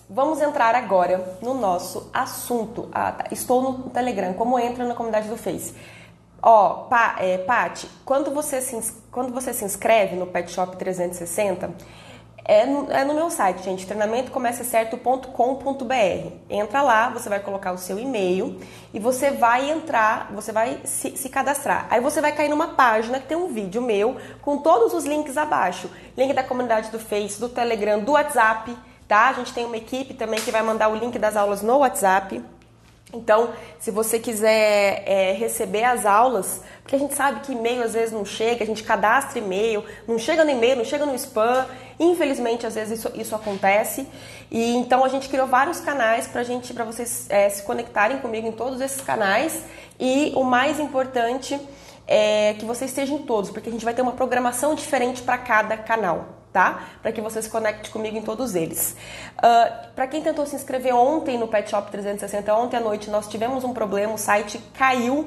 vamos entrar agora no nosso assunto. Estou no Telegram, como entra na comunidade do Face? Paty, quando você se inscreve no Pet Shop 360, é no meu site, gente, treinamentocomeçacerto.com.br. Entra lá, você vai colocar o seu e-mail e você vai entrar, você vai se cadastrar. Aí você vai cair numa página que tem um vídeo meu com todos os links abaixo. Link da comunidade do Face, do Telegram, do WhatsApp, tá? A gente tem uma equipe também que vai mandar o link das aulas no WhatsApp. Então, se você quiser receber as aulas, porque a gente sabe que e-mail às vezes não chega, a gente cadastra e-mail, não chega no e-mail, não chega no spam, infelizmente às vezes isso acontece, e então a gente criou vários canais para vocês se conectarem comigo em todos esses canais, e o mais importante é que você esteja em todos, porque a gente vai ter uma programação diferente para cada canal. Tá? Para que você se conecte comigo em todos eles. Para quem tentou se inscrever ontem no Pet Shop 360, ontem à noite nós tivemos um problema, o site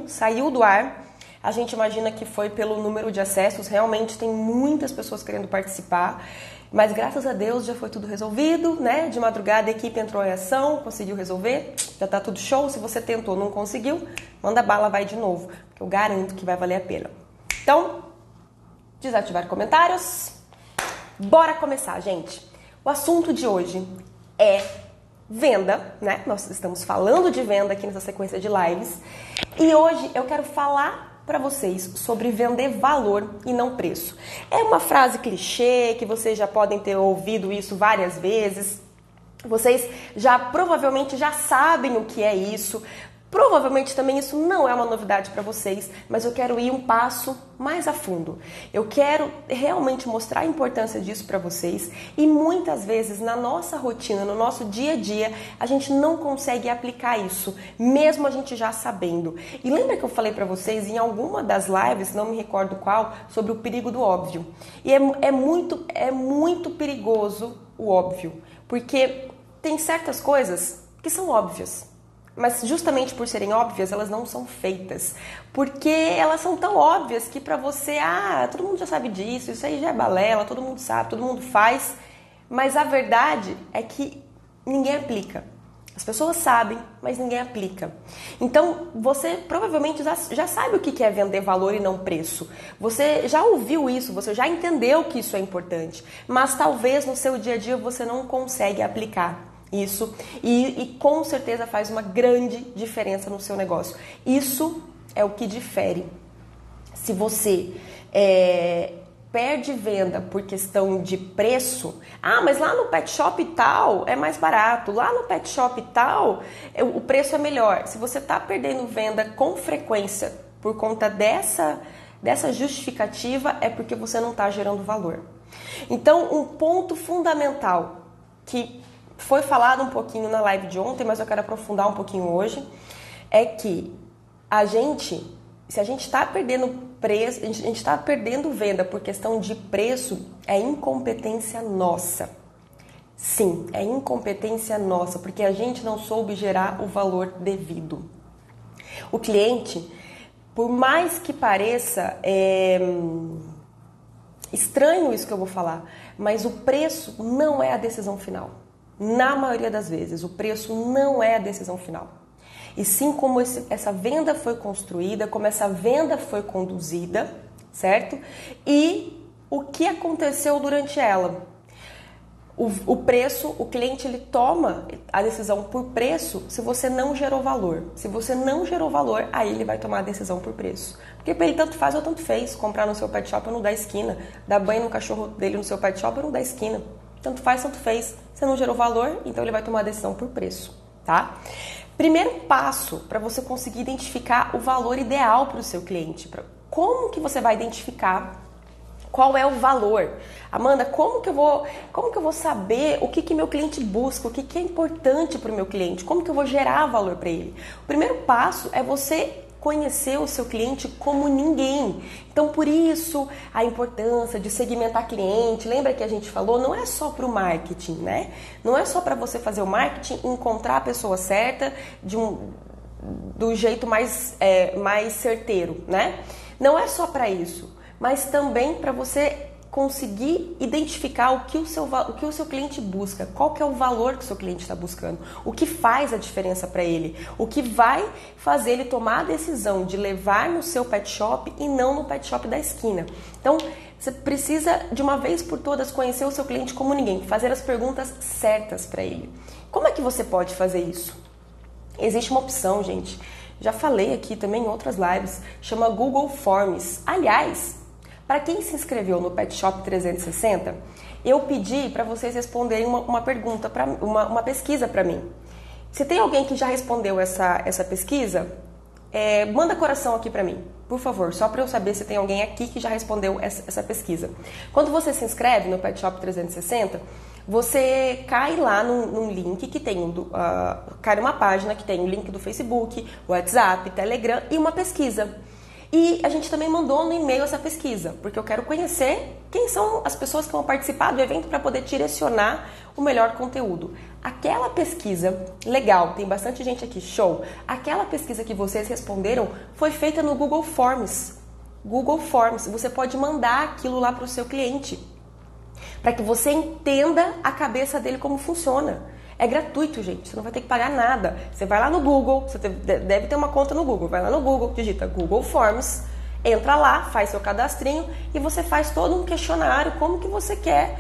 saiu do ar. A gente imagina que foi pelo número de acessos, realmente tem muitas pessoas querendo participar, mas graças a Deus já foi tudo resolvido, né? De madrugada a equipe entrou em ação, conseguiu resolver, já tá tudo show. Se você tentou, não conseguiu, manda bala, vai de novo, porque eu garanto que vai valer a pena. Então, desativar comentários. Bora começar, gente. O assunto de hoje é venda, né? Nós estamos falando de venda aqui nessa sequência de lives. E hoje eu quero falar para vocês sobre vender valor e não preço. É uma frase clichê que vocês já podem ter ouvido isso várias vezes. Vocês provavelmente já sabem o que é isso. Provavelmente também isso não é uma novidade para vocês, mas eu quero ir um passo mais a fundo. Eu quero realmente mostrar a importância disso para vocês, e muitas vezes na nossa rotina, no nosso dia a dia, a gente não consegue aplicar isso, mesmo a gente já sabendo. E lembra que eu falei para vocês em alguma das lives, não me recordo qual, sobre o perigo do óbvio. E é muito perigoso o óbvio, porque tem certas coisas que são óbvias. Mas justamente por serem óbvias, elas não são feitas. Porque elas são tão óbvias que pra você, todo mundo já sabe disso, isso aí já é balela, todo mundo sabe, todo mundo faz. Mas a verdade é que ninguém aplica. As pessoas sabem, mas ninguém aplica. Então, você provavelmente já sabe o que é vender valor e não preço. Você já ouviu isso, você já entendeu que isso é importante. Mas talvez no seu dia a dia você não consegue aplicar isso, e com certeza faz uma grande diferença no seu negócio. Isso é o que difere. Se você perde venda por questão de preço, mas lá no pet shop tal é mais barato, lá no pet shop tal o preço é melhor. Se você está perdendo venda com frequência por conta dessa justificativa, é porque você não está gerando valor. Então, um ponto fundamental que foi falado um pouquinho na live de ontem, mas eu quero aprofundar um pouquinho hoje, é que se a gente está perdendo preço, a gente está perdendo venda por questão de preço, é incompetência nossa. Sim, é incompetência nossa, porque a gente não soube gerar o valor devido. O cliente, por mais que pareça estranho isso que eu vou falar, mas o preço não é a decisão final. Na maioria das vezes, o preço não é a decisão final. E sim como essa venda foi construída, como essa venda foi conduzida, certo? E o que aconteceu durante ela. O preço, o cliente ele toma a decisão por preço se você não gerou valor. Se você não gerou valor, aí ele vai tomar a decisão por preço. Porque para ele tanto faz ou tanto fez, comprar no seu pet shop ou no da esquina, dar banho no cachorro dele no seu pet shop ou no da esquina. Tanto faz, tanto fez. Você não gerou valor, então ele vai tomar a decisão por preço, tá? Primeiro passo para você conseguir identificar o valor ideal para o seu cliente. Como que você vai identificar qual é o valor? Amanda, como que eu vou saber o que meu cliente busca, o que é importante para o meu cliente? Como que eu vou gerar valor para ele? O primeiro passo é você conhecer o seu cliente como ninguém. Então, por isso, a importância de segmentar cliente. Lembra que a gente falou? Não é só para o marketing, né? Não é só para você fazer o marketing, encontrar a pessoa certa do jeito mais certeiro, né? Não é só para isso, mas também para você conseguir identificar o que o seu cliente busca, qual que é o valor que o seu cliente está buscando, o que faz a diferença para ele, o que vai fazer ele tomar a decisão de levar no seu pet shop e não no pet shop da esquina. Então, você precisa, de uma vez por todas, conhecer o seu cliente como ninguém, fazer as perguntas certas para ele. Como é que você pode fazer isso? Existe uma opção, gente, já falei aqui também em outras lives, chama Google Forms. Aliás, para quem se inscreveu no Pet Shop 360, eu pedi para vocês responderem uma pergunta, uma pesquisa para mim. Se tem alguém que já respondeu essa pesquisa, manda coração aqui para mim, por favor, só para eu saber se tem alguém aqui que já respondeu essa pesquisa. Quando você se inscreve no Pet Shop 360, você cai lá num link que tem cai numa página que tem o link do Facebook, WhatsApp, Telegram e uma pesquisa. E a gente também mandou no e-mail essa pesquisa, porque eu quero conhecer quem são as pessoas que vão participar do evento para poder direcionar o melhor conteúdo. Aquela pesquisa, legal, tem bastante gente aqui, show. Aquela pesquisa que vocês responderam foi feita no Google Forms. Google Forms, você pode mandar aquilo lá para o seu cliente, para que você entenda a cabeça dele como funciona. É gratuito, gente, você não vai ter que pagar nada. Você vai lá no Google, você deve ter uma conta no Google, vai lá no Google, digita Google Forms, entra lá, faz seu cadastrinho e você faz todo um questionário, como que você quer,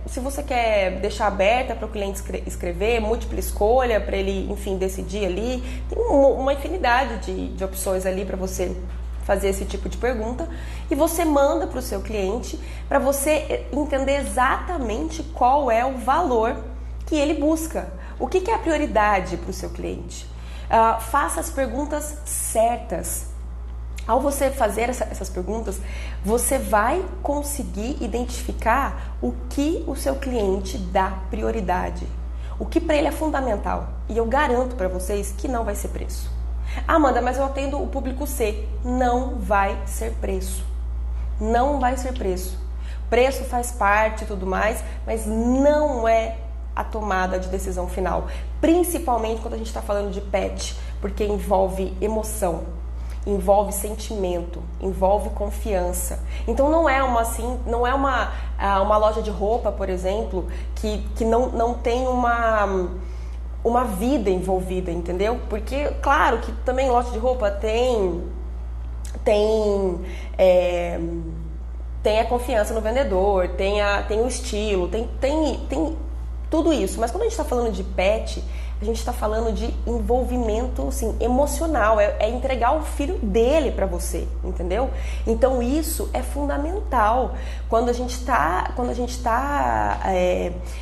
se você quer deixar aberta para o cliente escrever, múltipla escolha, para ele, enfim, decidir ali. Tem uma infinidade de opções ali para você fazer esse tipo de pergunta e você manda para o seu cliente para você entender exatamente qual é o valor que ele busca. O que é a prioridade para o seu cliente? Faça as perguntas certas. Ao você fazer essas perguntas, você vai conseguir identificar o que o seu cliente dá prioridade. O que para ele é fundamental. E eu garanto para vocês que não vai ser preço. Amanda, mas eu atendo o público C. Não vai ser preço. Não vai ser preço. Preço faz parte e tudo mais, mas não é a tomada de decisão final, principalmente quando a gente está falando de pet, porque envolve emoção, envolve sentimento, envolve confiança. Então não é uma loja de roupa, por exemplo, que não tem uma vida envolvida, entendeu? Porque, claro, que também loja de roupa tem a confiança no vendedor, tem o estilo, tem tudo isso, mas quando a gente está falando de pet, a gente está falando de envolvimento assim, emocional, é entregar o filho dele para você, entendeu? Então isso é fundamental quando a gente está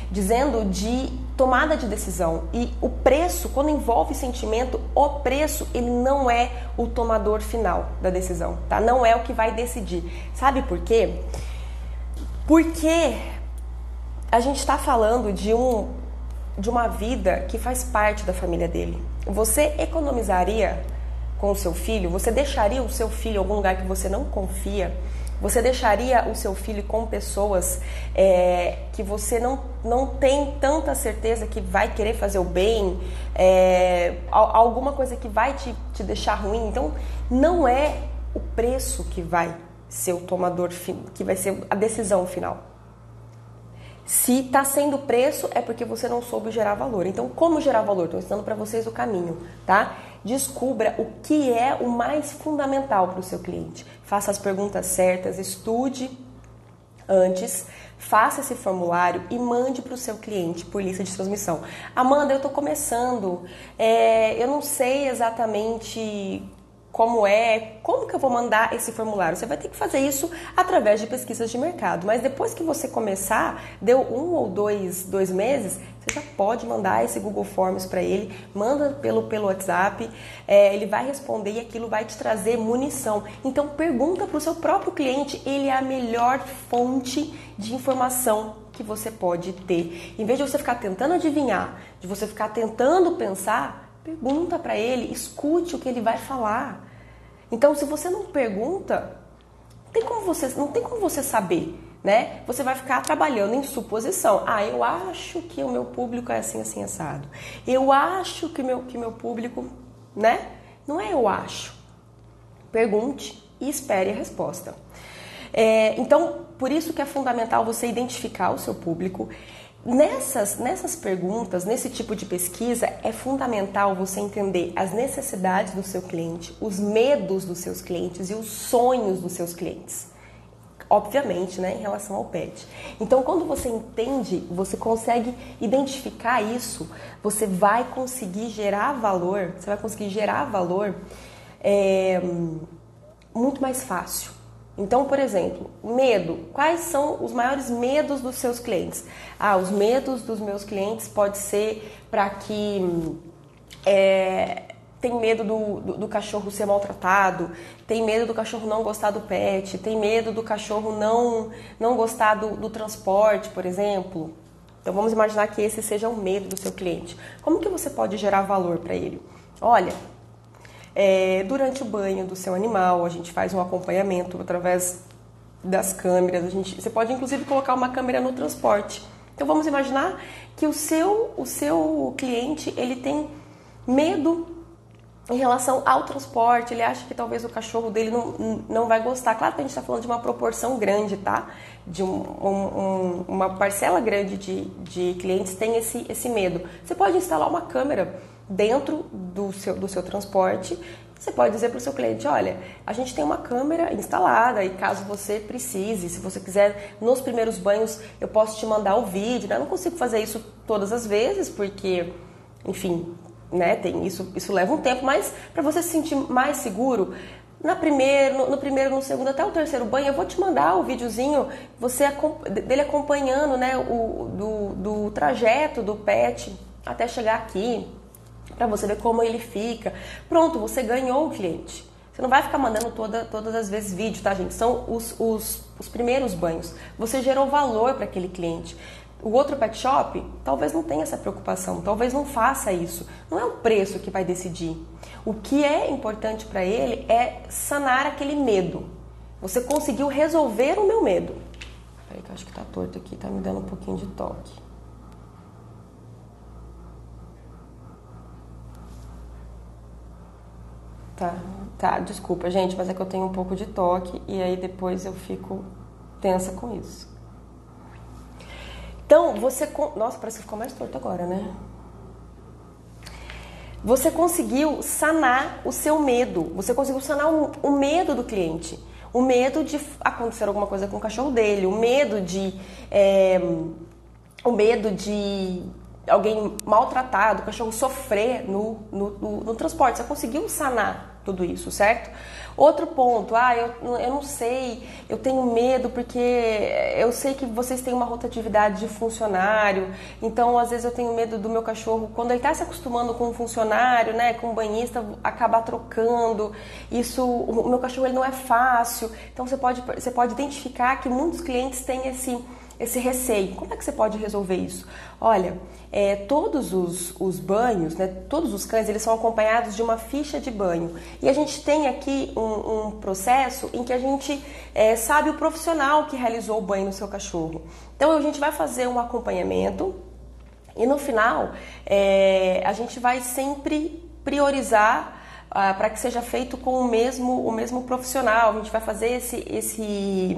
dizendo de tomada de decisão. E o preço, quando envolve sentimento, o preço ele não é o tomador final da decisão, tá? Não é o que vai decidir. Sabe por quê? Porque a gente está falando de uma vida que faz parte da família dele. Você economizaria com o seu filho? Você deixaria o seu filho em algum lugar que você não confia? Você deixaria o seu filho com pessoas que você não tem tanta certeza que vai querer fazer o bem? Alguma coisa que vai te deixar ruim? Então, não é o preço que vai ser o tomador, que vai ser a decisão final. Se está sendo preço, é porque você não soube gerar valor. Então, como gerar valor? Estou ensinando para vocês o caminho, tá? Descubra o que é o mais fundamental para o seu cliente. Faça as perguntas certas, estude antes, faça esse formulário e mande para o seu cliente por lista de transmissão. Amanda, eu estou começando, eu não sei exatamente como que eu vou mandar esse formulário? Você vai ter que fazer isso através de pesquisas de mercado, mas depois que você começar, deu 1 ou 2 meses, você já pode mandar esse Google Forms para ele, manda pelo WhatsApp, ele vai responder e aquilo vai te trazer munição. Então pergunta para o seu próprio cliente, ele é a melhor fonte de informação que você pode ter. Em vez de você ficar tentando adivinhar, de você ficar tentando pensar, pergunta para ele, escute o que ele vai falar. Então, se você não pergunta, não tem como você saber, né? Você vai ficar trabalhando em suposição. Eu acho que o meu público é assim, assim, assado. Eu acho que meu público, né? Não é eu acho. Pergunte e espere a resposta. Então, por isso que é fundamental você identificar o seu público. Nessas perguntas, nesse tipo de pesquisa, é fundamental você entender as necessidades do seu cliente, os medos dos seus clientes e os sonhos dos seus clientes. Obviamente, né, em relação ao pet. Então, quando você entende, você consegue identificar isso, você vai conseguir gerar valor, muito mais fácil. Então, por exemplo, medo. Quais são os maiores medos dos seus clientes? Os medos dos meus clientes pode ser para que tem medo do cachorro ser maltratado, tem medo do cachorro não gostar do pet, tem medo do cachorro não gostar do transporte, por exemplo. Então, vamos imaginar que esse seja o medo do seu cliente. Como que você pode gerar valor para ele? Olha, durante o banho do seu animal, a gente faz um acompanhamento através das câmeras. Você pode, inclusive, colocar uma câmera no transporte. Então, vamos imaginar que o seu cliente ele tem medo em relação ao transporte, ele acha que talvez o cachorro dele não vai gostar. Claro que a gente está falando de uma proporção grande, tá? De uma parcela grande de clientes tem esse medo. Você pode instalar uma câmera dentro do seu transporte. Você pode dizer para o seu cliente, olha, a gente tem uma câmera instalada e caso você precise, se você quiser, nos primeiros banhos eu posso te mandar o vídeo, né? Eu não consigo fazer isso todas as vezes porque, enfim, né, isso leva um tempo, mas para você se sentir mais seguro, no primeiro, no segundo, até o terceiro banho, eu vou te mandar o videozinho dele acompanhando, né, do trajeto do pet até chegar aqui, para você ver como ele fica. Pronto, você ganhou o cliente. Você não vai ficar mandando todas as vezes vídeo, tá, gente? São os primeiros banhos. Você gerou valor para aquele cliente. O outro pet shop talvez não tenha essa preocupação, talvez não faça isso. Não é o preço que vai decidir. O que é importante para ele é sanar aquele medo. Você conseguiu resolver o meu medo. Peraí que eu acho que tá torto aqui, tá me dando um pouquinho de toque. Tá, desculpa, gente, mas é que eu tenho um pouco de toque e aí depois eu fico tensa com isso. Então, Nossa, parece que ficou mais torto agora, né? Você conseguiu sanar o seu medo. Você conseguiu sanar o medo do cliente. O medo de acontecer alguma coisa com o cachorro dele. O medo de alguém maltratado, o cachorro sofrer no transporte. Você conseguiu sanar tudo isso, certo? Outro ponto, eu não sei, eu tenho medo porque eu sei que vocês têm uma rotatividade de funcionário, então às vezes eu tenho medo do meu cachorro, quando ele está se acostumando com um funcionário, né, com um banhista, acabar trocando, o meu cachorro ele não é fácil, então você pode identificar que muitos clientes têm esse receio. Como é que você pode resolver isso? Olha, todos os banhos, né, todos os cães, eles são acompanhados de uma ficha de banho. E a gente tem aqui um processo em que a gente sabe o profissional que realizou o banho no seu cachorro. Então, a gente vai fazer um acompanhamento e no final a gente vai sempre priorizar para que seja feito com o mesmo profissional. A gente vai fazer esse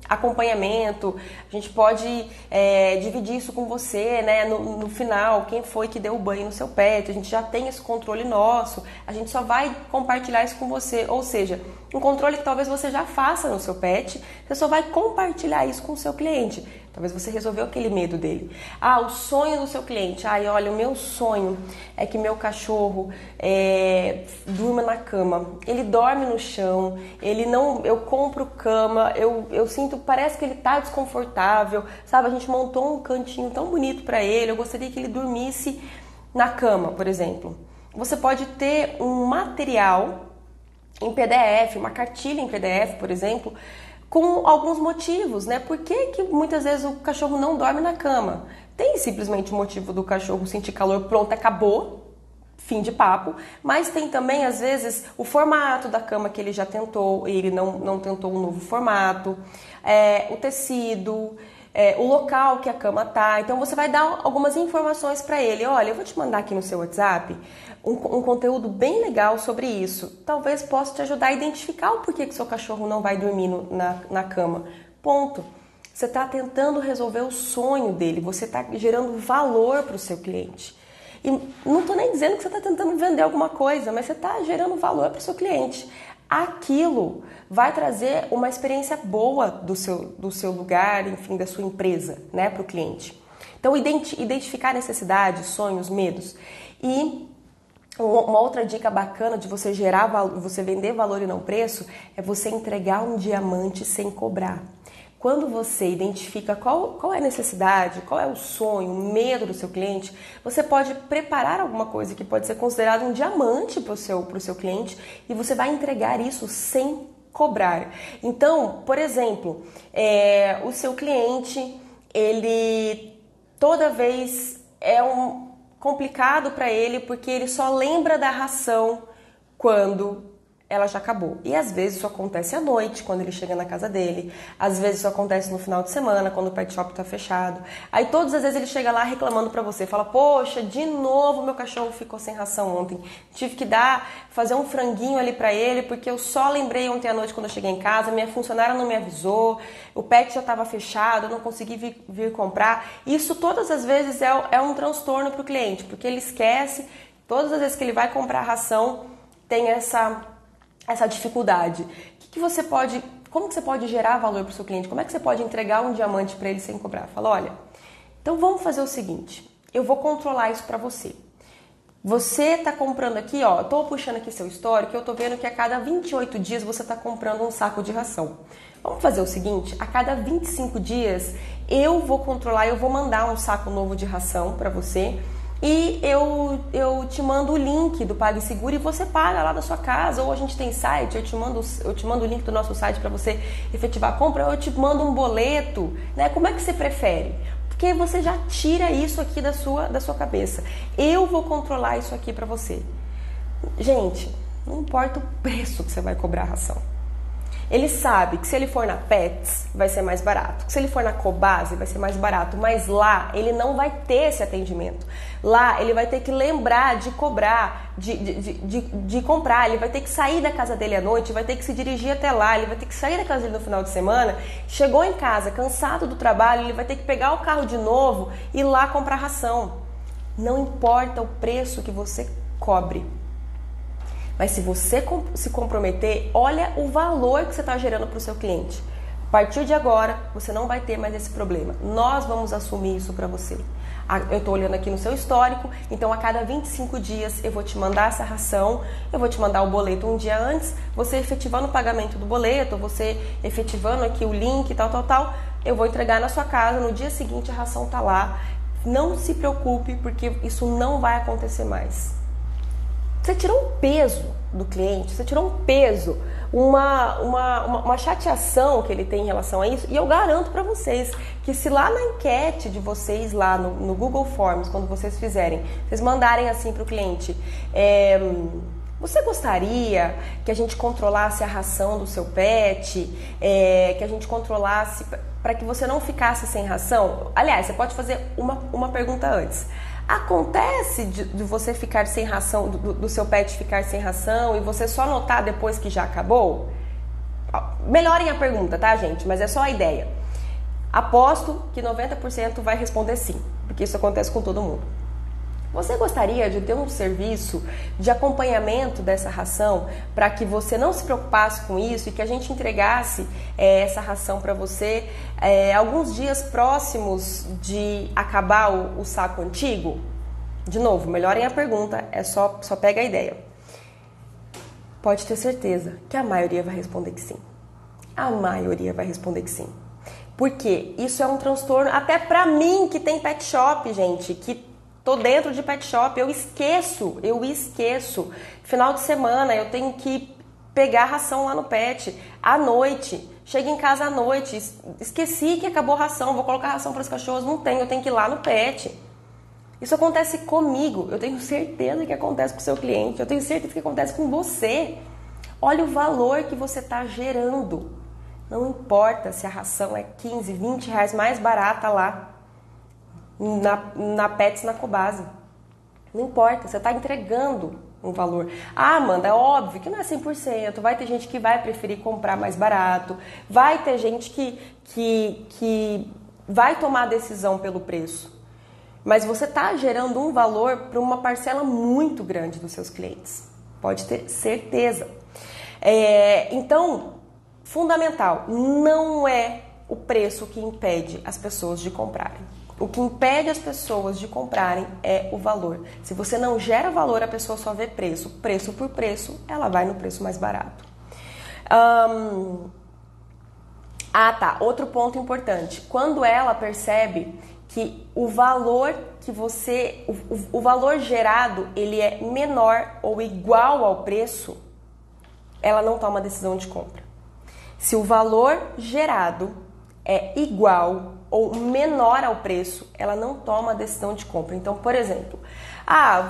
acompanhamento, a gente pode dividir isso com você, né, no final, quem foi que deu o banho no seu pet, a gente já tem esse controle nosso, a gente só vai compartilhar isso com você, ou seja, um controle que talvez você já faça no seu pet, você só vai compartilhar isso com o seu cliente. Talvez você resolveu aquele medo dele. O sonho do seu cliente. Olha, o meu sonho é que meu cachorro durma na cama. Ele dorme no chão, eu compro cama, eu sinto, parece que ele tá desconfortável, sabe? A gente montou um cantinho tão bonito para ele, eu gostaria que ele dormisse na cama, por exemplo. Você pode ter um material em PDF, uma cartilha em PDF, por exemplo, com alguns motivos, né? Por que muitas vezes o cachorro não dorme na cama? Tem simplesmente o motivo do cachorro sentir calor, pronto, acabou, fim de papo. Mas tem também, às vezes, o formato da cama que ele já tentou e ele não tentou um novo formato, o tecido, o local que a cama tá. Então você vai dar algumas informações para ele. Olha, eu vou te mandar aqui no seu WhatsApp um conteúdo bem legal sobre isso. Talvez possa te ajudar a identificar o porquê que seu cachorro não vai dormir na cama. Ponto. Você está tentando resolver o sonho dele, você está gerando valor para o seu cliente. E não estou nem dizendo que você está tentando vender alguma coisa, mas você está gerando valor para o seu cliente. Aquilo vai trazer uma experiência boa do seu lugar, enfim, da sua empresa, né, para o cliente. Então, identificar necessidades, sonhos, medos. E uma outra dica bacana de você gerar valor, você vender valor e não preço, é você entregar um diamante sem cobrar. Quando você identifica qual é a necessidade, qual é o sonho, o medo do seu cliente, você pode preparar alguma coisa que pode ser considerado um diamante para o seu cliente e você vai entregar isso sem cobrar. Então, por exemplo, o seu cliente, ele toda vez complicado para ele porque ele só lembra da ração quando ela já acabou. E às vezes isso acontece à noite, quando ele chega na casa dele. Às vezes isso acontece no final de semana, quando o pet shop tá fechado. Aí todas as vezes ele chega lá reclamando pra você. Fala, poxa, de novo meu cachorro ficou sem ração ontem. Tive que fazer um franguinho ali pra ele, porque eu só lembrei ontem à noite quando eu cheguei em casa. Minha funcionária não me avisou. O pet já tava fechado, eu não consegui vir comprar. Isso todas as vezes é um transtorno pro cliente, porque ele esquece. Todas as vezes que ele vai comprar ração, tem essa dificuldade. Como que você pode gerar valor para o seu cliente? Como é que você pode entregar um diamante para ele sem cobrar? Fala, olha, então vamos fazer o seguinte, eu vou controlar isso para você. Você está comprando aqui, ó, eu estou puxando aqui seu histórico, eu estou vendo que a cada 28 dias você está comprando um saco de ração. Vamos fazer o seguinte, a cada 25 dias eu vou controlar, eu vou mandar um saco novo de ração para você. E eu te mando o link do PagSeguro e você paga lá da sua casa, ou a gente tem site, eu te mando o link do nosso site para você efetivar a compra, ou eu te mando um boleto, né? Como é que você prefere? Porque você já tira isso aqui da sua cabeça. Eu vou controlar isso aqui para você. Gente, não importa o preço que você vai cobrar a ração. Ele sabe que se ele for na Pets vai ser mais barato, que se ele for na Cobase vai ser mais barato, mas lá ele não vai ter esse atendimento. Lá ele vai ter que lembrar de cobrar, de comprar, ele vai ter que sair da casa dele à noite, vai ter que se dirigir até lá, ele vai ter que sair da casa dele no final de semana, chegou em casa cansado do trabalho, ele vai ter que pegar o carro de novo e ir lá comprar ração. Não importa o preço que você cobre. Mas se você se comprometer, olha o valor que você está gerando para o seu cliente. A partir de agora, você não vai ter mais esse problema. Nós vamos assumir isso para você. Eu estou olhando aqui no seu histórico, então a cada 25 dias eu vou te mandar essa ração, eu vou te mandar o boleto um dia antes, você efetivando o pagamento do boleto, você efetivando aqui o link, tal, eu vou entregar na sua casa, no dia seguinte a ração está lá. Não se preocupe, porque isso não vai acontecer mais. Você tirou um peso do cliente, você tirou um peso, uma chateação que ele tem em relação a isso. E eu garanto para vocês que se lá na enquete de vocês, lá no Google Forms, quando vocês fizerem, vocês mandarem assim para o cliente, você gostaria que a gente controlasse a ração do seu pet, que a gente controlasse para que você não ficasse sem ração? Aliás, você pode fazer uma pergunta antes. Acontece de você ficar sem ração, do seu pet ficar sem ração e você só notar depois que já acabou? Melhorem a pergunta, tá, gente? Mas é só a ideia. Aposto que 90% vai responder sim, porque isso acontece com todo mundo. Você gostaria de ter um serviço de acompanhamento dessa ração para que você não se preocupasse com isso e que a gente entregasse essa ração para você alguns dias próximos de acabar o saco antigo? De novo, melhorem a pergunta, só pega a ideia. Pode ter certeza que a maioria vai responder que sim. A maioria vai responder que sim. Porque isso é um transtorno até para mim que tem pet shop, gente, que tô dentro de pet shop, eu esqueço. Final de semana eu tenho que pegar a ração lá no pet, à noite. Chego em casa à noite, esqueci que acabou a ração, vou colocar ração para os cachorros, não tenho, eu tenho que ir lá no pet. Isso acontece comigo, eu tenho certeza que acontece com o seu cliente, eu tenho certeza que acontece com você. Olha o valor que você está gerando. Não importa se a ração é 15, 20 reais mais barata lá na Pets, na Cobasi. Não importa, você está entregando um valor. Ah, Amanda, é óbvio que não é 100%. Vai ter gente que vai preferir comprar mais barato. Vai ter gente que vai tomar a decisão pelo preço. Mas você está gerando um valor para uma parcela muito grande dos seus clientes. Pode ter certeza. Então, fundamental, não é o preço que impede as pessoas de comprarem. O que impede as pessoas de comprarem é o valor. Se você não gera valor, a pessoa só vê preço. Preço por preço, ela vai no preço mais barato. Tá. Outro ponto importante. Quando ela percebe que o valor que o valor gerado, ele é menor ou igual ao preço, ela não toma decisão de compra. Se o valor gerado é igual ou menor ao preço, ela não toma a decisão de compra. Então, por exemplo,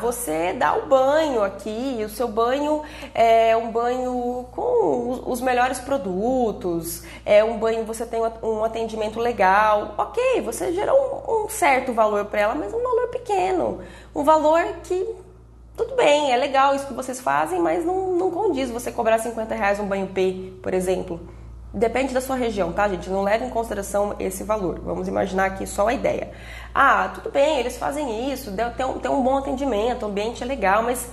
você dá o banho aqui, o seu banho é um banho com os melhores produtos, é um banho, você tem um atendimento legal, ok, você gerou um certo valor para ela, mas um valor pequeno, um valor que, tudo bem, é legal isso que vocês fazem, mas não condiz você cobrar 50 reais um banho P, por exemplo. Depende da sua região, tá, gente? Não leva em consideração esse valor. Vamos imaginar aqui só a ideia. Tudo bem, eles fazem isso, tem um bom atendimento, o ambiente é legal, mas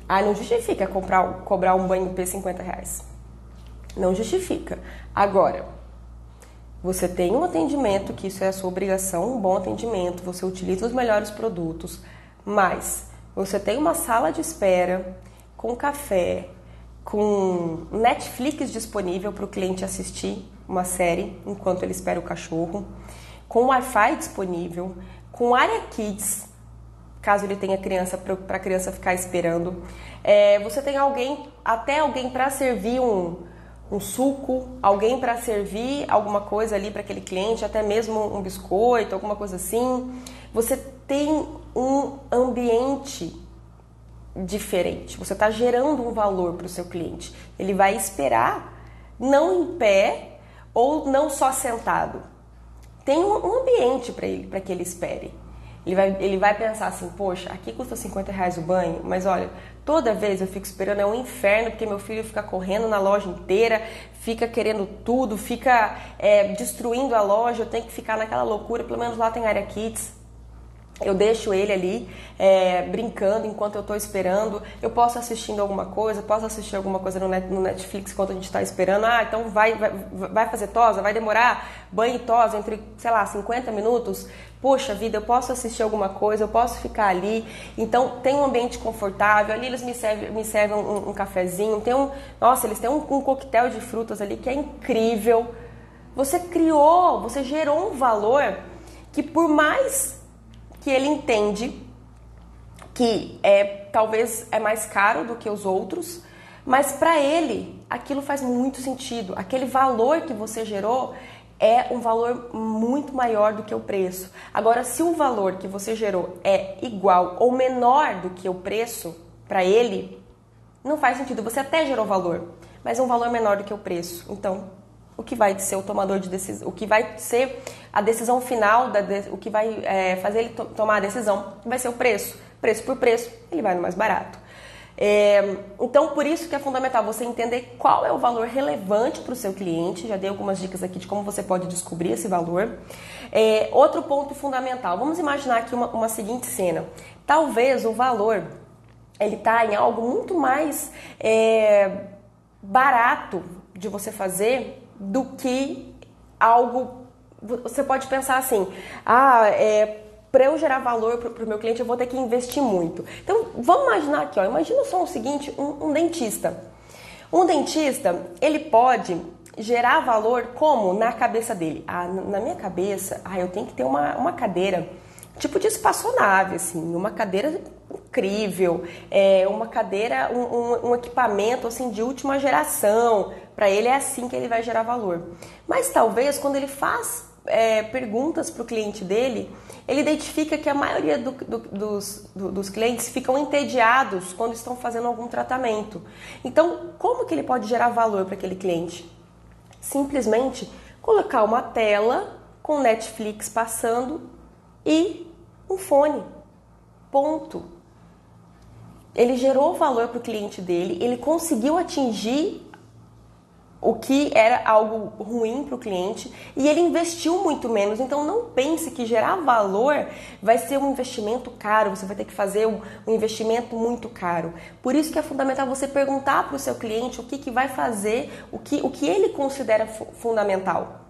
não justifica cobrar um banho P 50 reais. Não justifica. Agora, você tem um atendimento, que isso é a sua obrigação, um bom atendimento, você utiliza os melhores produtos, mas você tem uma sala de espera com café, com Netflix disponível para o cliente assistir uma série enquanto ele espera o cachorro, com Wi-Fi disponível, com área Kids, caso ele tenha criança, para a criança ficar esperando. Você tem alguém para servir um suco, alguém para servir alguma coisa ali para aquele cliente, até mesmo um biscoito, alguma coisa assim. Você tem um ambiente diferente, você está gerando um valor para o seu cliente. Ele vai esperar, não em pé ou não só sentado. Tem um ambiente para que ele espere. Ele vai pensar assim, poxa, aqui custa 50 reais o banho, mas olha, toda vez eu fico esperando, é um inferno, porque meu filho fica correndo na loja inteira, fica querendo tudo, fica destruindo a loja, eu tenho que ficar naquela loucura, pelo menos lá tem área Kids. Eu deixo ele ali brincando enquanto eu estou esperando. Eu posso assistindo alguma coisa, posso assistir alguma coisa no Netflix enquanto a gente está esperando. Então vai fazer tosa, vai demorar banho e tosa entre, 50 minutos. Poxa vida, eu posso assistir alguma coisa, eu posso ficar ali. Então tem um ambiente confortável. Ali eles me servem um cafezinho. Eles têm um coquetel de frutas ali que é incrível. Você gerou um valor que, por mais que ele entende que talvez é mais caro do que os outros, mas para ele aquilo faz muito sentido. Aquele valor que você gerou é um valor muito maior do que o preço. Agora, se o valor que você gerou é igual ou menor do que o preço, para ele, não faz sentido. Você até gerou valor, mas é um valor menor do que o preço. Então, o que vai ser o tomador de decisão, o que vai ser a decisão final, o que vai fazer ele tomar a decisão, vai ser o preço. Preço por preço, ele vai no mais barato. Então, por isso que é fundamental você entender qual é o valor relevante para o seu cliente. Já dei algumas dicas aqui de como você pode descobrir esse valor. Outro ponto fundamental, vamos imaginar aqui uma seguinte cena. Talvez o valor ele está em algo muito mais barato de você fazer do que algo. Você pode pensar assim, para eu gerar valor para o meu cliente eu vou ter que investir muito. Então vamos imaginar aqui, imagina só o seguinte, um dentista. Um dentista, ele pode gerar valor como? Na cabeça dele. Na minha cabeça, eu tenho que ter uma cadeira tipo de espaçonave, assim, uma cadeira incrível, uma cadeira, um equipamento assim de última geração. Para ele é assim que ele vai gerar valor. Mas talvez quando ele faz perguntas para o cliente dele, ele identifica que a maioria dos clientes ficam entediados quando estão fazendo algum tratamento. Então, como que ele pode gerar valor para aquele cliente? Simplesmente colocar uma tela com Netflix passando e um fone. Ponto. Ele gerou valor para o cliente dele, ele conseguiu atingir o que era algo ruim para o cliente e ele investiu muito menos. Então não pense que gerar valor vai ser um investimento caro, você vai ter que fazer um investimento muito caro. Por isso que é fundamental você perguntar para o seu cliente o que vai fazer, o que ele considera fundamental.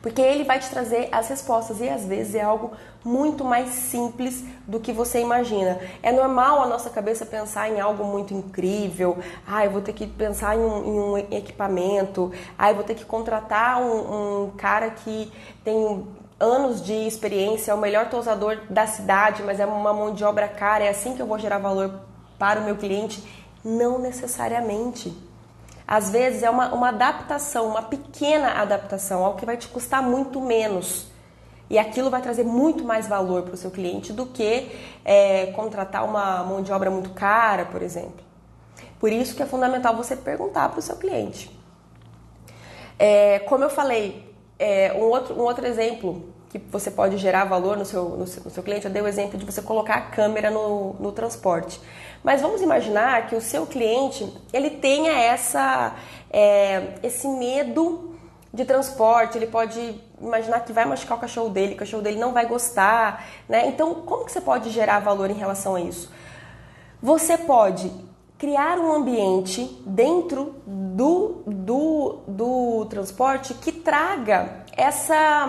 Porque ele vai te trazer as respostas e às vezes é algo muito mais simples do que você imagina. É normal a nossa cabeça pensar em algo muito incrível. Eu vou ter que pensar em um equipamento. Eu vou ter que contratar um cara que tem anos de experiência, é o melhor tosador da cidade, mas é uma mão de obra cara. É assim que eu vou gerar valor para o meu cliente? Não necessariamente. Às vezes é uma adaptação, uma pequena adaptação, algo que vai te custar muito menos. E aquilo vai trazer muito mais valor para o seu cliente do que contratar uma mão de obra muito cara, por exemplo. Por isso que é fundamental você perguntar para o seu cliente. Como eu falei, um outro exemplo que você pode gerar valor no seu cliente, eu dei o exemplo de você colocar a câmera no transporte. Mas vamos imaginar que o seu cliente, ele tenha esse medo de transporte, ele pode imaginar que vai machucar o cachorro dele não vai gostar, né? Então, como que você pode gerar valor em relação a isso? Você pode criar um ambiente dentro do transporte que traga essa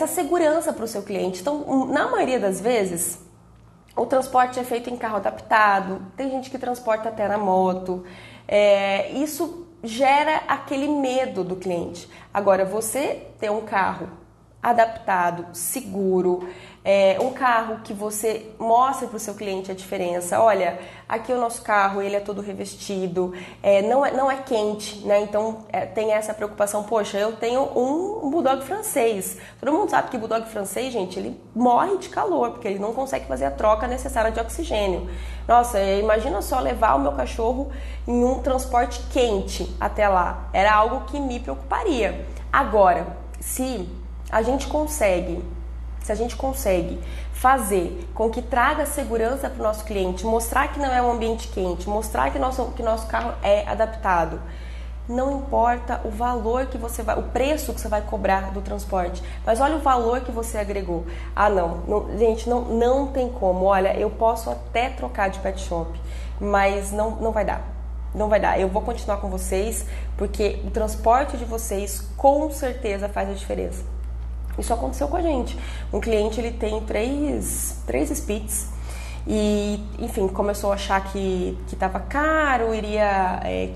segurança para o seu cliente. Então, na maioria das vezes, o transporte é feito em carro adaptado, tem gente que transporta até na moto, isso gera aquele medo do cliente. Agora, você ter um carro adaptado, seguro, um carro que você mostre para o seu cliente a diferença. Olha, aqui o nosso carro, ele é todo revestido, não é quente, né? Então tem essa preocupação. Poxa, eu tenho um bulldog francês. Todo mundo sabe que bulldog francês, gente, ele morre de calor, porque ele não consegue fazer a troca necessária de oxigênio. Nossa, imagina só levar o meu cachorro em um transporte quente até lá. Era algo que me preocuparia. Agora, se a gente consegue fazer com que traga segurança para o nosso cliente, mostrar que não é um ambiente quente, mostrar que nosso carro é adaptado, não importa o valor que você vai, o preço que você vai cobrar do transporte, mas olha o valor que você agregou. Gente, não tem como. Olha, eu posso até trocar de pet shop, mas não vai dar. Não vai dar. Eu vou continuar com vocês, porque o transporte de vocês com certeza faz a diferença. Isso aconteceu com a gente. Um cliente, ele tem três Spitz e, enfim, começou a achar que estava caro,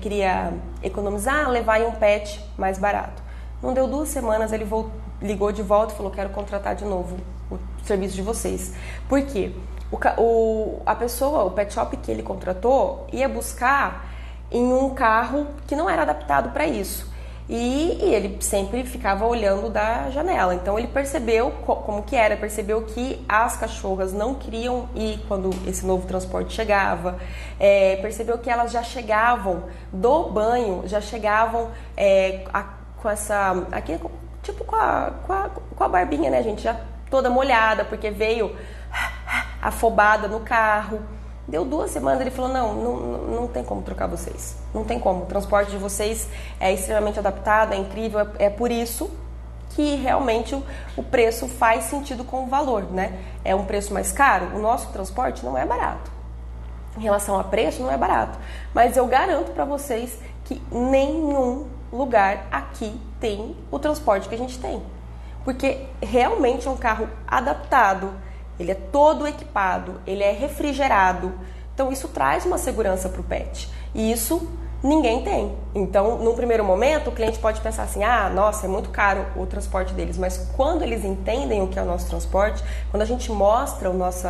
queria economizar, levar em um pet mais barato. Não deu 2 semanas, ele ligou de volta e falou: quero contratar de novo o serviço de vocês. Por quê? A pessoa, o pet shop que ele contratou, ia buscar em um carro que não era adaptado para isso. E ele sempre ficava olhando da janela. Então ele percebeu como que era, percebeu que as cachorras não queriam ir quando esse novo transporte chegava, percebeu que elas já chegavam do banho, já chegavam com essa, aqui, tipo com a barbinha, né, gente, já toda molhada, porque veio afobada no carro. Deu 2 semanas, ele falou: não tem como trocar vocês, não tem como, o transporte de vocês é extremamente adaptado, é incrível, é por isso que realmente o preço faz sentido com o valor, né? É um preço mais caro, o nosso transporte não é barato, em relação a preço não é barato, mas eu garanto para vocês que nenhum lugar aqui tem o transporte que a gente tem, porque realmente é um carro adaptado, ele é todo equipado, ele é refrigerado. Então isso traz uma segurança para o pet. E isso ninguém tem. Então, num primeiro momento, o cliente pode pensar assim: nossa, é muito caro o transporte deles. Mas quando eles entendem o que é o nosso transporte, quando a gente mostra o nosso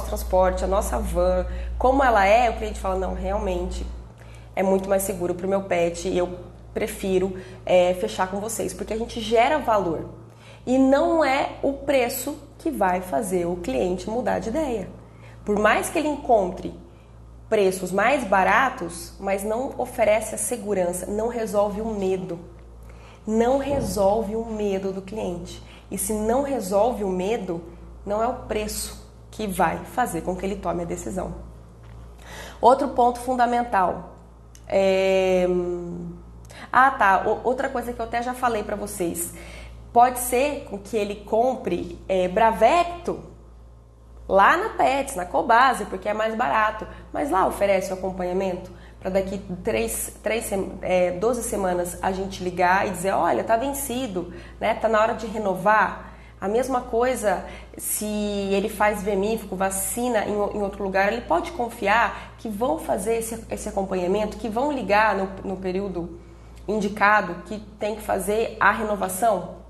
transporte, a nossa van, como ela é, o cliente fala: não, realmente é muito mais seguro para o meu pet e eu prefiro fechar com vocês. Porque a gente gera valor. E não é o preço que vai fazer o cliente mudar de ideia. Por mais que ele encontre preços mais baratos, mas não oferece a segurança, não resolve o medo. Não resolve o medo do cliente. E se não resolve o medo, não é o preço que vai fazer com que ele tome a decisão. Outro ponto fundamental. Outra coisa que eu até já falei para vocês. Pode ser que ele compre Bravecto lá na Pets, na Cobase, porque é mais barato. Mas lá oferece o acompanhamento para daqui 12 semanas a gente ligar e dizer, olha, tá vencido, né? Tá na hora de renovar. A mesma coisa se ele faz vermífugo, vacina em outro lugar, ele pode confiar que vão fazer esse acompanhamento, que vão ligar no período indicado, que tem que fazer a renovação.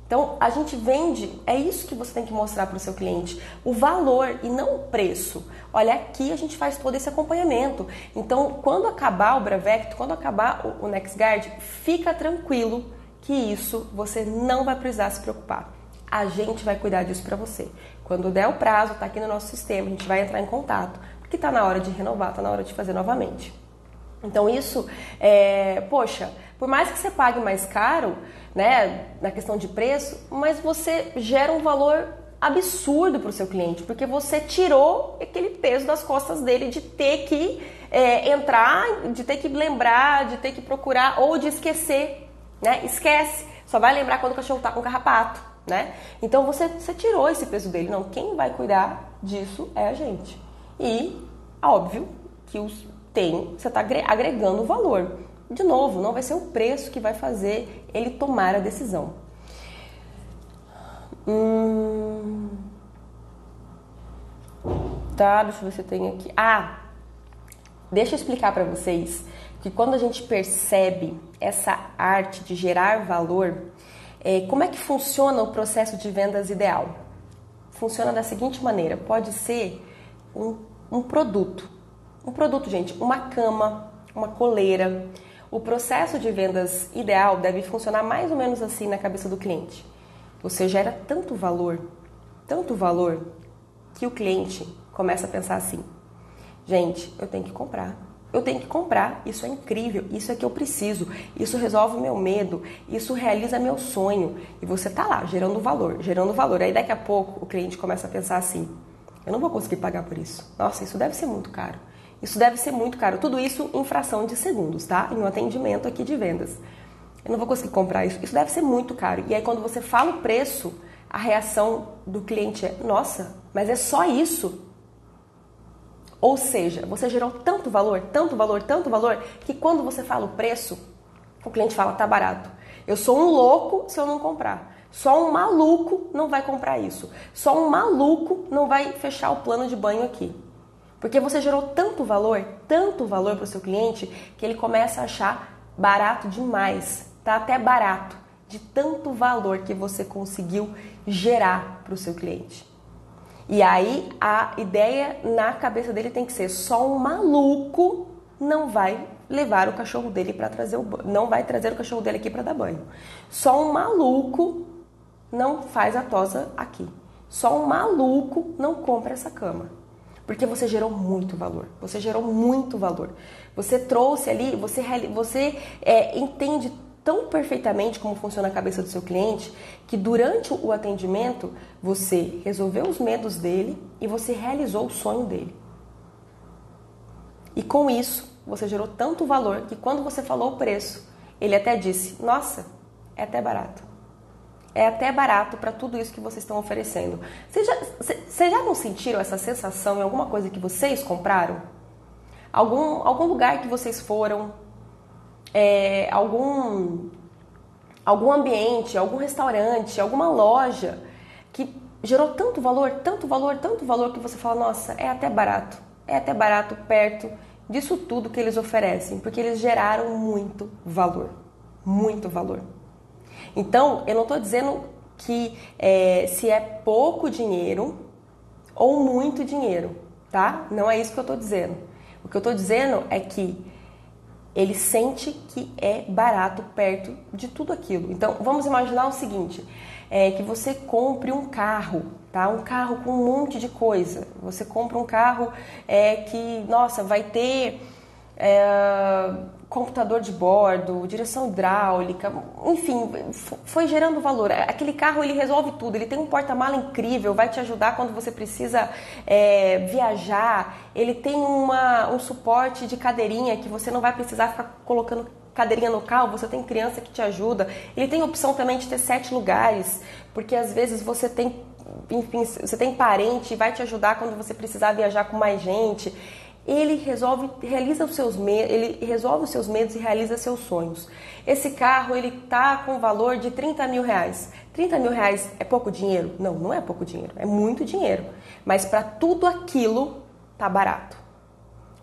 Então, a gente vende, é isso que você tem que mostrar para o seu cliente, o valor e não o preço. Olha, aqui a gente faz todo esse acompanhamento. Então, quando acabar o Bravecto, quando acabar o NexGard, fica tranquilo que isso você não vai precisar se preocupar. A gente vai cuidar disso para você. Quando der o prazo, tá aqui no nosso sistema, a gente vai entrar em contato, porque tá na hora de renovar, tá na hora de fazer novamente. Então isso, poxa, por mais que você pague mais caro, né, na questão de preço, mas você gera um valor absurdo para o seu cliente, porque você tirou aquele peso das costas dele de ter que entrar, de ter que lembrar, de ter que procurar ou de esquecer, né? Esquece, só vai lembrar quando o cachorro tá com carrapato, né? Então você tirou esse peso dele. Não, quem vai cuidar disso é a gente. E, óbvio, que você está agregando valor. De novo, não vai ser o preço que vai fazer ele tomar a decisão. Tá, deixa eu ver se eu tenho aqui. Deixa eu explicar para vocês que quando a gente percebe essa arte de gerar valor, como é que funciona o processo de vendas ideal? Funciona da seguinte maneira: pode ser um produto. Um produto, gente, uma cama, uma coleira. O processo de vendas ideal deve funcionar mais ou menos assim na cabeça do cliente. Você gera tanto valor, que o cliente começa a pensar assim: gente, eu tenho que comprar, isso é incrível, isso é que eu preciso, isso resolve o meu medo, isso realiza meu sonho. E você tá lá, gerando valor. Aí daqui a pouco o cliente começa a pensar assim: eu não vou conseguir pagar por isso. Nossa, isso deve ser muito caro. Tudo isso em fração de segundos, tá? Em um atendimento aqui de vendas. Eu não vou conseguir comprar isso. Isso deve ser muito caro. E aí quando você fala o preço, a reação do cliente é: nossa, mas é só isso? Ou seja, você gerou tanto valor, que quando você fala o preço, o cliente fala: tá barato. Eu sou um louco se eu não comprar. Só um maluco não vai comprar isso. Só um maluco não vai fechar o plano de banho aqui. Porque você gerou tanto valor para o seu cliente, que ele começa a achar barato demais. Tá até barato de tanto valor que você conseguiu gerar para o seu cliente. E aí a ideia na cabeça dele tem que ser: só um maluco não vai levar o cachorro dele para trazer não vai trazer o cachorro dele aqui para dar banho. Só um maluco não faz a tosa aqui. Só um maluco não compra essa cama. Porque você gerou muito valor. Você trouxe ali, você entende tão perfeitamente como funciona a cabeça do seu cliente, que durante o atendimento você resolveu os medos dele e você realizou o sonho dele. E com isso, você gerou tanto valor que quando você falou o preço, ele até disse: nossa, é até barato. É até barato para tudo isso que vocês estão oferecendo. Vocês já não sentiram essa sensação em alguma coisa que vocês compraram? Algum lugar que vocês foram? Algum ambiente, algum restaurante, alguma loja que gerou tanto valor que você fala: nossa, é até barato perto disso tudo que eles oferecem, porque eles geraram muito valor. Então, eu não estou dizendo que se é pouco dinheiro ou muito dinheiro, tá? Não é isso que eu estou dizendo. O que eu estou dizendo é que ele sente que é barato perto de tudo aquilo. Então, vamos imaginar o seguinte: que você compre um carro, tá? Um carro com um monte de coisa. Você compra um carro que, nossa, vai ter computador de bordo, direção hidráulica, enfim, foi gerando valor. Aquele carro, ele resolve tudo, ele tem um porta-mala incrível, vai te ajudar quando você precisa viajar, ele tem um suporte de cadeirinha que você não vai precisar ficar colocando cadeirinha no carro, você tem criança que te ajuda. Ele tem a opção também de ter 7 lugares, porque às vezes você tem, enfim, você tem parente e vai te ajudar quando você precisar viajar com mais gente. Ele resolve os seus medos e realiza seus sonhos. Esse carro, ele tá com valor de 30 mil reais. 30 mil reais é pouco dinheiro? Não, não é pouco dinheiro, é muito dinheiro. Mas para tudo aquilo, tá barato.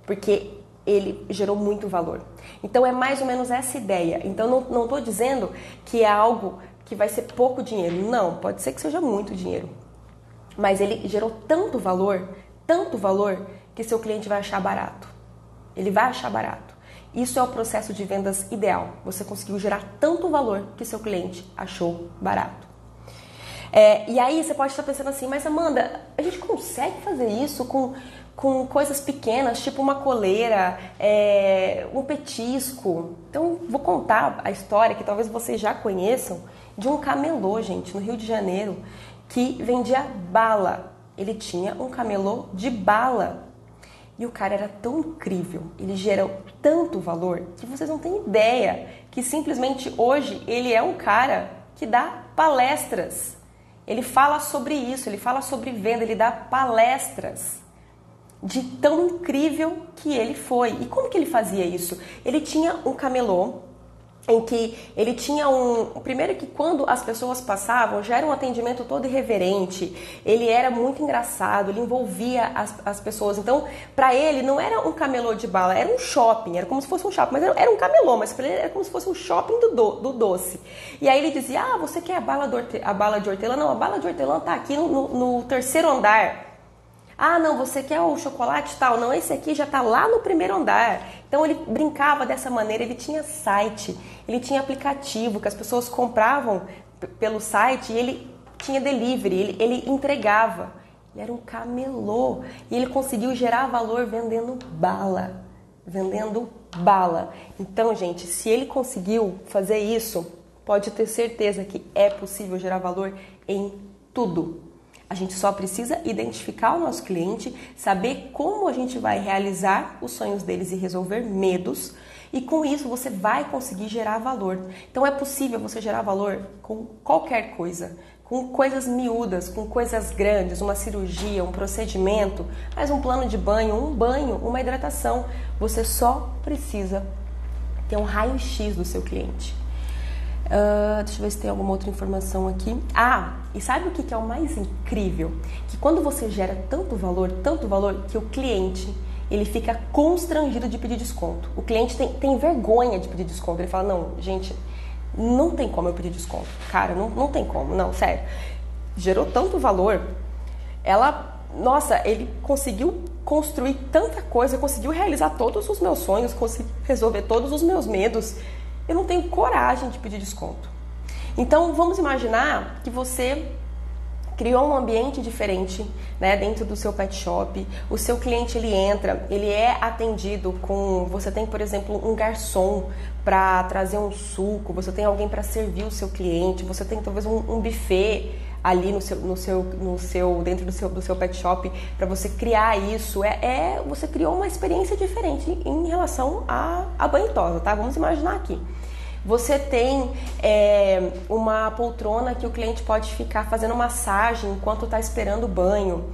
Porque ele gerou muito valor. Então é mais ou menos essa ideia. Então não estou dizendo que é algo que vai ser pouco dinheiro. Não, pode ser que seja muito dinheiro. Mas ele gerou tanto valor, que seu cliente vai achar barato. Ele vai achar barato. Isso é o processo de vendas ideal. Você conseguiu gerar tanto valor que seu cliente achou barato. E aí você pode estar pensando assim, mas Amanda, a gente consegue fazer isso com coisas pequenas, tipo uma coleira, um petisco. Então, vou contar a história que talvez vocês já conheçam de um camelô, gente, no Rio de Janeiro, que vendia bala. Ele tinha um camelô de bala. E o cara era tão incrível, ele gerou tanto valor, que vocês não têm ideia que simplesmente hoje ele é um cara que dá palestras. Ele fala sobre isso, ele fala sobre venda, ele dá palestras de tão incrível que ele foi. E como que ele fazia isso? Ele tinha um camelô em que ele tinha primeiro que quando as pessoas passavam, já era um atendimento todo irreverente, ele era muito engraçado, ele envolvia as pessoas. Então, para ele, não era um camelô de bala, era um shopping, era como se fosse um shopping, mas era um camelô, mas para ele era como se fosse um shopping do doce. E aí ele dizia, você quer a bala de hortelã? Não, a bala de hortelã tá aqui no terceiro andar. Não, você quer o chocolate tal? Não, esse aqui já tá lá no primeiro andar. Então ele brincava dessa maneira, ele tinha site, ele tinha aplicativo que as pessoas compravam pelo site e ele tinha delivery, ele entregava. Ele era um camelô e ele conseguiu gerar valor vendendo bala. Então, gente, se ele conseguiu fazer isso, pode ter certeza que é possível gerar valor em tudo. A gente só precisa identificar o nosso cliente, saber como a gente vai realizar os sonhos deles e resolver medos, e com isso você vai conseguir gerar valor. Então é possível você gerar valor com qualquer coisa, com coisas miúdas, com coisas grandes, uma cirurgia, um procedimento, mas um plano de banho, uma hidratação. Você só precisa ter um raio-x do seu cliente. Deixa eu ver se tem alguma outra informação aqui. E sabe o que é o mais incrível? Que quando você gera tanto valor, que o cliente, ele fica constrangido de pedir desconto. O cliente tem vergonha de pedir desconto. Ele fala, não, gente, não tem como eu pedir desconto. Cara, não tem como, não, sério. Gerou tanto valor, ele conseguiu construir tanta coisa, conseguiu realizar todos os meus sonhos, conseguiu resolver todos os meus medos. Eu não tenho coragem de pedir desconto. Então, vamos imaginar que você criou um ambiente diferente, né, dentro do seu pet shop. O seu cliente, ele entra, ele é atendido com... Você tem, por exemplo, um garçom para trazer um suco, você tem alguém para servir o seu cliente, você tem talvez um buffet ali dentro do seu pet shop para você criar isso. Você criou uma experiência diferente em relação à banho e tosa, tá? Vamos imaginar aqui. Você tem uma poltrona que o cliente pode ficar fazendo massagem enquanto está esperando o banho.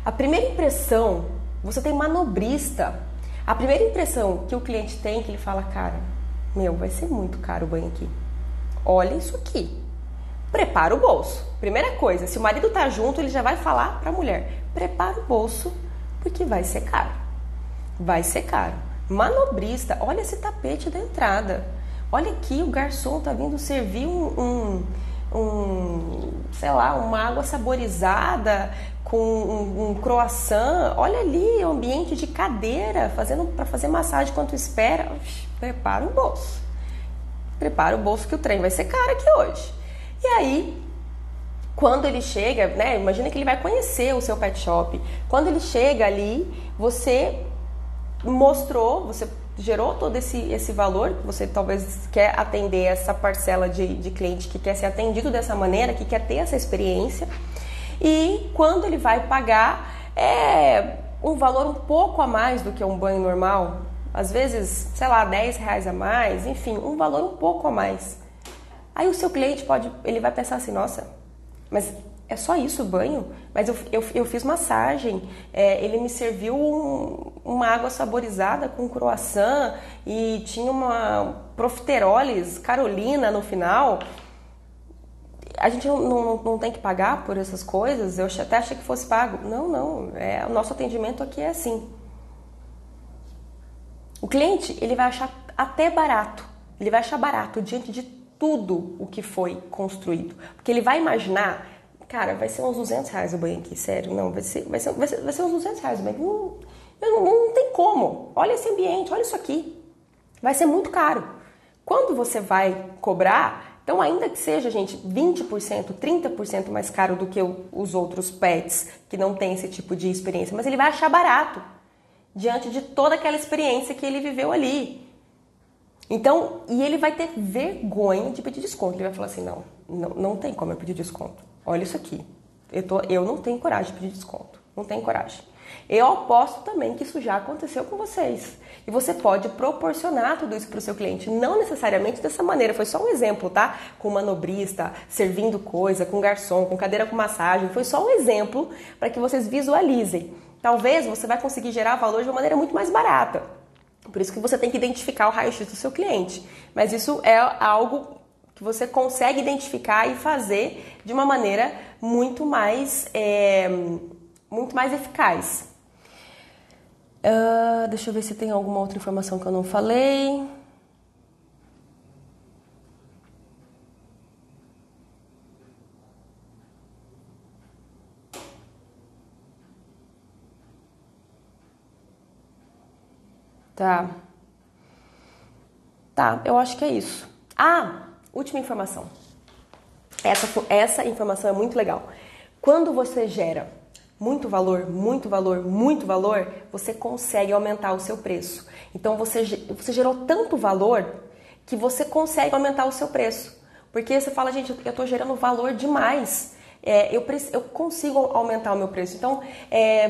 A primeira impressão, você tem manobrista. A primeira impressão que o cliente tem, que ele fala, cara, vai ser muito caro o banho aqui. Olha isso aqui. Prepara o bolso. Primeira coisa, se o marido tá junto, ele já vai falar para a mulher, prepara o bolso, porque vai ser caro. Vai ser caro. Manobrista, olha esse tapete da entrada. Olha aqui, o garçom tá vindo servir uma água saborizada com um croissant. Olha ali, ambiente de cadeira, para fazer massagem enquanto espera. Prepara o bolso. Prepara o bolso que o trem vai ser caro aqui hoje. E aí, Quando ele chega, né, imagina que ele vai conhecer o seu pet shop. Quando ele chega ali, você mostrou, você gerou todo esse valor, você talvez quer atender essa parcela de cliente que quer ser atendido dessa maneira, que quer ter essa experiência. E quando ele vai pagar, é um valor um pouco a mais do que um banho normal. Às vezes, sei lá, R$10 a mais, enfim, um valor um pouco a mais. Aí o seu cliente ele vai pensar assim, nossa, mas é só isso o banho? Mas eu fiz massagem, ele me serviu uma água saborizada com croissant e tinha uma profiteroles Carolina no final. A gente não tem que pagar por essas coisas? Eu até achei que fosse pago. Não, o nosso atendimento aqui é assim. O cliente, ele vai achar até barato. Ele vai achar barato diante de tudo o que foi construído. Porque ele vai imaginar, cara, vai ser uns R$200 o banho aqui, sério. Não, vai ser uns R$200 o banho. Não tem como. Olha esse ambiente, olha isso aqui. Vai ser muito caro. Quando você vai cobrar, então ainda que seja, gente, 20%, 30% mais caro do que os outros pets que não tem esse tipo de experiência, mas ele vai achar barato diante de toda aquela experiência que ele viveu ali. Então, e ele vai ter vergonha de pedir desconto. Ele vai falar assim, não tem como eu pedir desconto. Olha isso aqui. Eu não tenho coragem de pedir desconto. Não tenho coragem. Eu aposto também que isso já aconteceu com vocês. E você pode proporcionar tudo isso para o seu cliente. Não necessariamente dessa maneira. Foi só um exemplo, tá? Com manobrista, servindo coisa, com garçom, com cadeira com massagem. Foi só um exemplo para que vocês visualizem. Talvez você vai conseguir gerar valor de uma maneira muito mais barata. Por isso que você tem que identificar o raio-x do seu cliente. Mas isso é algo que você consegue identificar e fazer de uma maneira muito mais eficaz. Deixa eu ver se tem alguma outra informação que eu não falei. Tá, eu acho que é isso. Última informação. Essa informação é muito legal. Quando você gera muito valor, você consegue aumentar o seu preço. Então você gerou tanto valor que você consegue aumentar o seu preço. Porque você fala, gente, eu estou gerando valor demais. Eu consigo aumentar o meu preço. Então,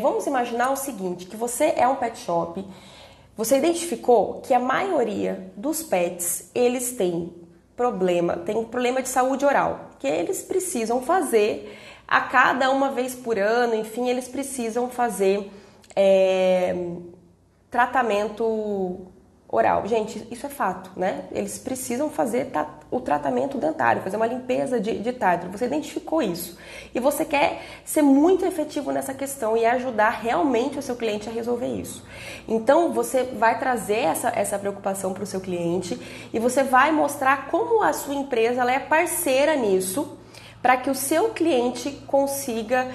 vamos imaginar o seguinte, que você é um pet shop. Você identificou que a maioria dos pets, eles têm problema de saúde oral, que eles precisam fazer a cada uma vez por ano, enfim, eles precisam fazer tratamento oral. Gente, isso é fato, né? Eles precisam fazer o tratamento dentário, fazer uma limpeza de tártaro. Você identificou isso. E você quer ser muito efetivo nessa questão e ajudar realmente o seu cliente a resolver isso. Então, você vai trazer essa preocupação para o seu cliente e você vai mostrar como a sua empresa ela é parceira nisso, para que o seu cliente consiga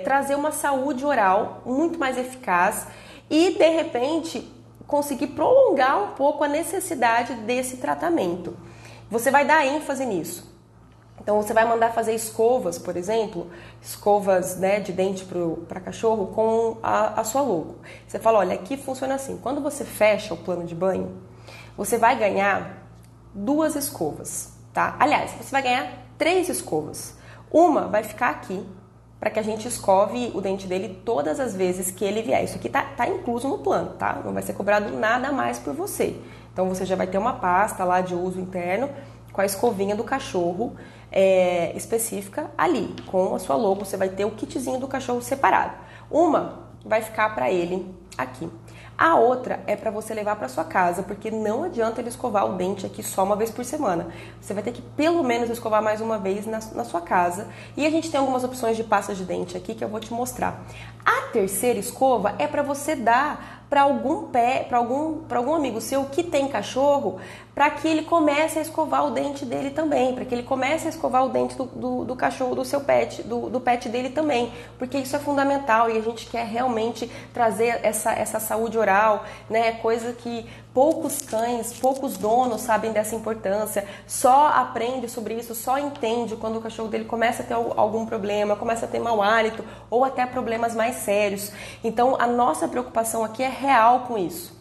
trazer uma saúde oral muito mais eficaz e, de repente, conseguir prolongar um pouco a necessidade desse tratamento. Você vai dar ênfase nisso. Então, você vai mandar fazer escovas, por exemplo, escovas, né, de dente para cachorro com a sua logo. Você fala, olha, aqui funciona assim. Quando você fecha o plano de banho, você vai ganhar 2 escovas, tá? Aliás, você vai ganhar 3 escovas. Uma vai ficar aqui, para que a gente escove o dente dele todas as vezes que ele vier. Isso aqui tá incluso no plano, tá? Não vai ser cobrado nada a mais por você. Então, você já vai ter uma pasta lá de uso interno com a escovinha do cachorro específica ali, com a sua logo. Você vai ter o kitzinho do cachorro separado. Uma vai ficar para ele aqui. A outra é para você levar para sua casa, porque não adianta ele escovar o dente aqui só uma vez por semana. Você vai ter que pelo menos escovar mais uma vez na sua casa. E a gente tem algumas opções de pasta de dente aqui que eu vou te mostrar. A terceira escova é para você dar para algum amigo seu que tem cachorro, para que ele comece a escovar o dente dele também, para que ele comece a escovar o dente do cachorro, do seu pet, do pet dele também, porque isso é fundamental e a gente quer realmente trazer essa saúde oral, né? Coisa que poucos cães, poucos donos sabem dessa importância, só aprende sobre isso, só entende quando o cachorro dele começa a ter algum problema, começa a ter mau hálito ou até problemas mais sérios. Então, a nossa preocupação aqui é real com isso.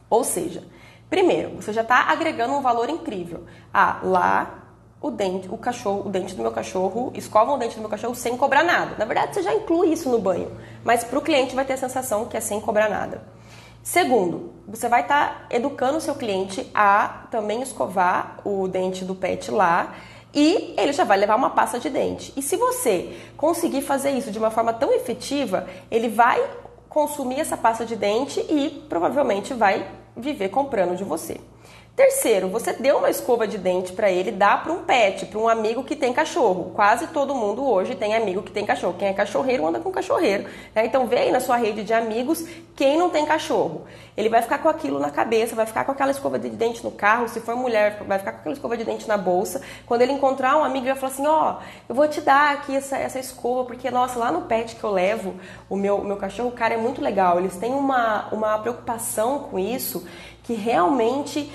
Ou seja, primeiro, você já está agregando um valor incrível. Lá o dente do meu cachorro, escovam o dente do meu cachorro sem cobrar nada. Na verdade, você já inclui isso no banho, mas para o cliente vai ter a sensação que é sem cobrar nada. Segundo, você vai estar educando o seu cliente a também escovar o dente do pet lá e ele já vai levar uma pasta de dente. E se você conseguir fazer isso de uma forma tão efetiva, ele vai consumir essa pasta de dente e provavelmente vai viver comprando de você. Terceiro, você deu uma escova de dente para ele, dá para um pet, para um amigo que tem cachorro. Quase todo mundo hoje tem amigo que tem cachorro. Quem é cachorreiro anda com cachorreiro, né? Então vê aí na sua rede de amigos quem não tem cachorro. Ele vai ficar com aquilo na cabeça, vai ficar com aquela escova de dente no carro. Se for mulher, vai ficar com aquela escova de dente na bolsa. Quando ele encontrar um amigo, ele vai falar assim, ó, eu vou te dar aqui essa escova, porque, nossa, lá no pet que eu levo o meu cachorro, cara, é muito legal. Eles têm uma preocupação com isso, que realmente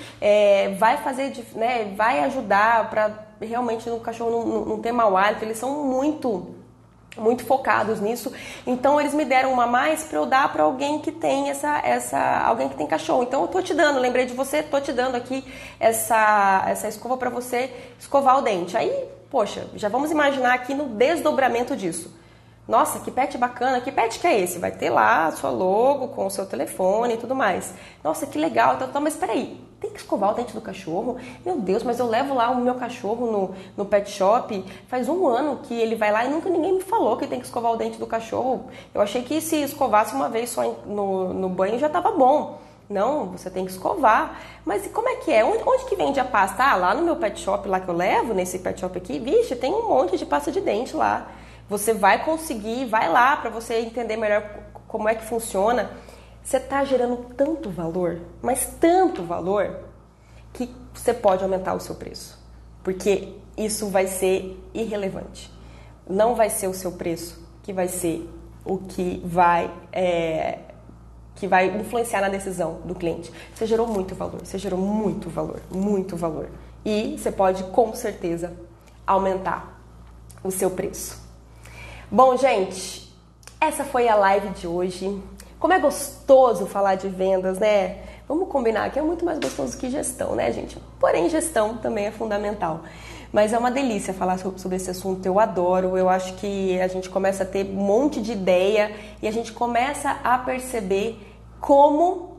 vai fazer, né, vai ajudar para realmente o cachorro não ter mau hálito. Eles são muito focados nisso. Então eles me deram uma a mais para eu dar para alguém que tem alguém que tem cachorro. Então eu tô te dando, lembrei de você, tô te dando aqui essa escova para você escovar o dente. Aí, poxa, já vamos imaginar aqui no desdobramento disso. Nossa, que pet bacana, que pet que é esse? Vai ter lá a sua logo com o seu telefone e tudo mais. Nossa, que legal, então, mas peraí, tem que escovar o dente do cachorro? Meu Deus, mas eu levo lá o meu cachorro no pet shop, faz 1 ano que ele vai lá e nunca ninguém me falou que tem que escovar o dente do cachorro. Eu achei que se escovasse uma vez só no banho já tava bom. Não, você tem que escovar. Mas como é que é? Onde que vende a pasta? Ah, lá no meu pet shop lá que eu levo, nesse pet shop aqui, vixe, tem um monte de pasta de dente lá. Você vai conseguir, vai lá para você entender melhor como é que funciona. Você está gerando tanto valor, mas tanto valor, que você pode aumentar o seu preço. Porque isso vai ser irrelevante. Não vai ser o seu preço que vai ser o que vai influenciar na decisão do cliente. Você gerou muito valor, você gerou muito valor, muito valor. E você pode, com certeza, aumentar o seu preço. Bom, gente, essa foi a live de hoje. Como é gostoso falar de vendas, né? Vamos combinar que é muito mais gostoso que gestão, né, gente? Porém, gestão também é fundamental. Mas é uma delícia falar sobre esse assunto, eu adoro. Eu acho que a gente começa a ter um monte de ideia e a gente começa a perceber como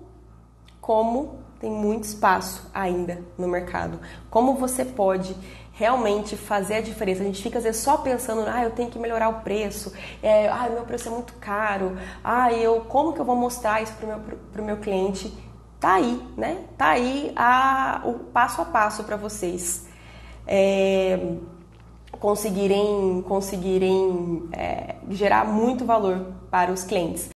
tem muito espaço ainda no mercado. Como você pode realmente fazer a diferença. A gente fica às vezes só pensando, eu tenho que melhorar o preço, meu preço é muito caro, como que eu vou mostrar isso pro meu cliente? Tá aí, né? Tá aí o passo a passo para vocês conseguirem gerar muito valor para os clientes.